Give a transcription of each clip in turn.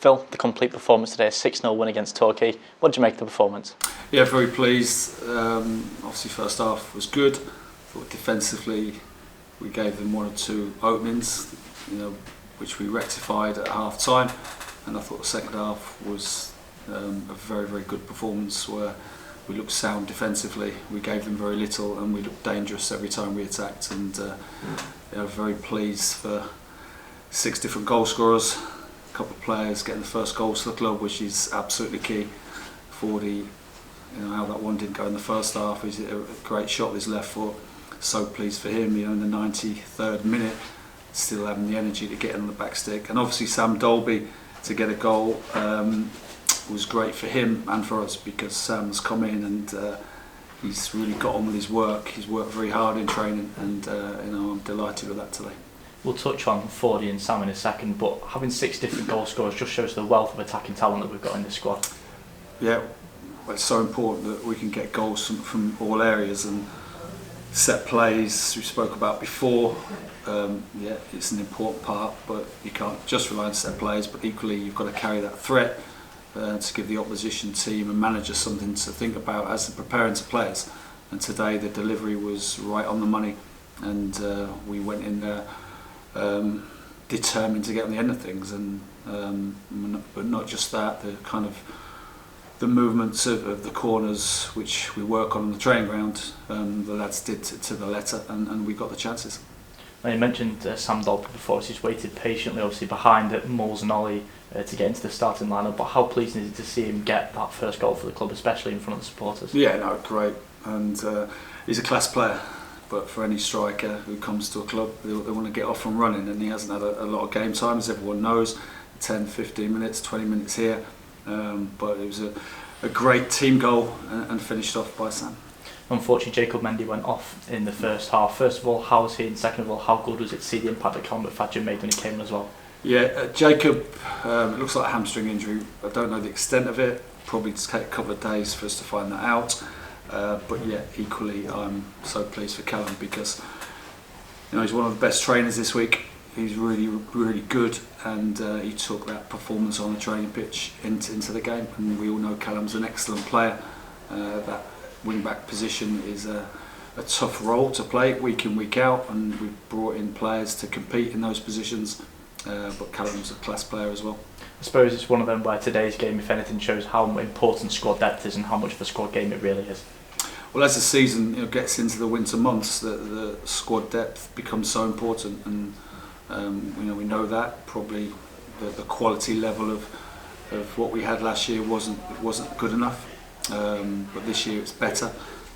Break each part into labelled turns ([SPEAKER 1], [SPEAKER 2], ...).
[SPEAKER 1] Phil, the complete performance today, a 6-0 win against Torquay. What did you make of the performance?
[SPEAKER 2] Yeah, very pleased. Obviously first half was good. Thought defensively we gave them one or two openings, which we rectified at half time, and I thought the second half was a very, very good performance where we looked sound defensively. We gave them very little and we looked dangerous every time we attacked, and very pleased for 6 different goal scorers, a couple of players getting the first goals for the club, which is absolutely key. How that one didn't go in the first half, he's a great shot with his left foot. So pleased for him, in the 93rd minute, still having the energy to get in on the back stick. And obviously Sam Dolby to get a goal was great for him and for us, because Sam's come in and he's really got on with his work. He's worked very hard in training, and I'm delighted with that today.
[SPEAKER 1] We'll touch on Fordy and Sam in a second, but having 6 different goal scorers just shows the wealth of attacking talent that we've got in this squad.
[SPEAKER 2] Yeah, it's so important that we can get goals from all areas, and set plays we spoke about before. It's an important part, but you can't just rely on set plays, but equally you've got to carry that threat to give the opposition team and manager something to think about as they're preparing to players. And today the delivery was right on the money, and we went in there determined to get on the end of things, and but not just that, the movements of the corners, which we work on the training ground, the lads did to the letter, and we got the chances.
[SPEAKER 1] Now, you mentioned Sam Dolby before, so he's waited patiently, obviously behind Moles and Ollie to get into the starting lineup, but how pleasing is it to see him get that first goal for the club, especially in front of the supporters?
[SPEAKER 2] Yeah, no, great, and he's a class player. But for any striker who comes to a club, they want to get off and running, and he hasn't had a lot of game time, as everyone knows, 10, 15 minutes, 20 minutes here, but it was a great team goal and finished off by Sam.
[SPEAKER 1] Unfortunately, Jacob Mendy went off in the first half. First of all, how was he, and second of all, how good was it to see the impact that Conor Fadger made when he came in as well? Yeah,
[SPEAKER 2] Jacob, it looks like a hamstring injury. I don't know the extent of it, probably take a couple of days for us to find that out. But yeah, equally I'm so pleased for Callum, because he's one of the best trainers this week. He's really, really good, and he took that performance on the training pitch into the game. And we all know Callum's an excellent player. That wing-back position is a tough role to play week in, week out, and we've brought in players to compete in those positions. But Callum's a class player as well.
[SPEAKER 1] I suppose it's one of them where today's game, if anything, shows how important squad depth is and how much of a squad game it really is.
[SPEAKER 2] Well, as the season gets into the winter months, the squad depth becomes so important, and we know that probably the quality level of what we had last year wasn't good enough, but this year it's better,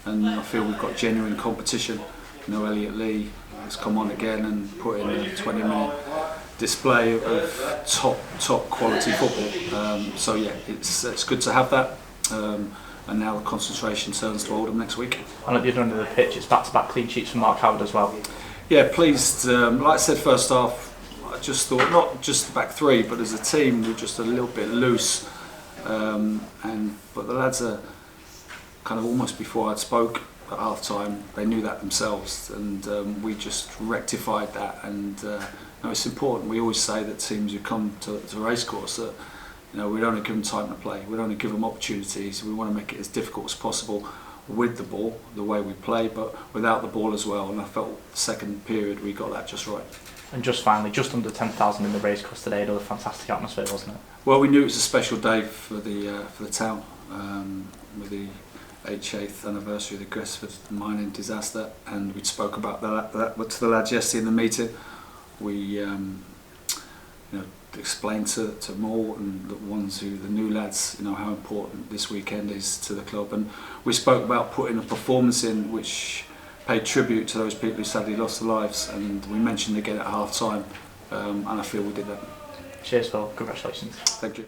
[SPEAKER 2] and I feel we've got genuine competition. Elliot Lee has come on again and put in a 20-minute display of top quality football. So yeah, it's good to have that. And now the concentration turns to Oldham next week.
[SPEAKER 1] And at the other end of the pitch, it's back-to-back clean sheets from Mark Howard as well.
[SPEAKER 2] Yeah, pleased. Like I said, first half, I just thought not just the back three, but as a team, we're just a little bit loose. But the lads are kind of almost before I'd spoke at half time, they knew that themselves, and we just rectified that. And it's important. We always say that teams who come to racecourse that we don't give them time to play, we don't give them opportunities. We want to make it as difficult as possible with the ball, the way we play, but without the ball as well. And I felt the second period we got that just right.
[SPEAKER 1] And just finally, just under 10,000 in the racecourse today, another fantastic atmosphere, wasn't it?
[SPEAKER 2] Well, we knew it was a special day for the town, with the 8th anniversary of the Gresford mining disaster, and we spoke about that to the lads yesterday in the meeting. We explain to Moore and the new lads, how important this weekend is to the club, and we spoke about putting a performance in which paid tribute to those people who sadly lost their lives, and we mentioned again at half time, and I feel we did that.
[SPEAKER 1] Cheers, Phil. Congratulations.
[SPEAKER 2] Thank you.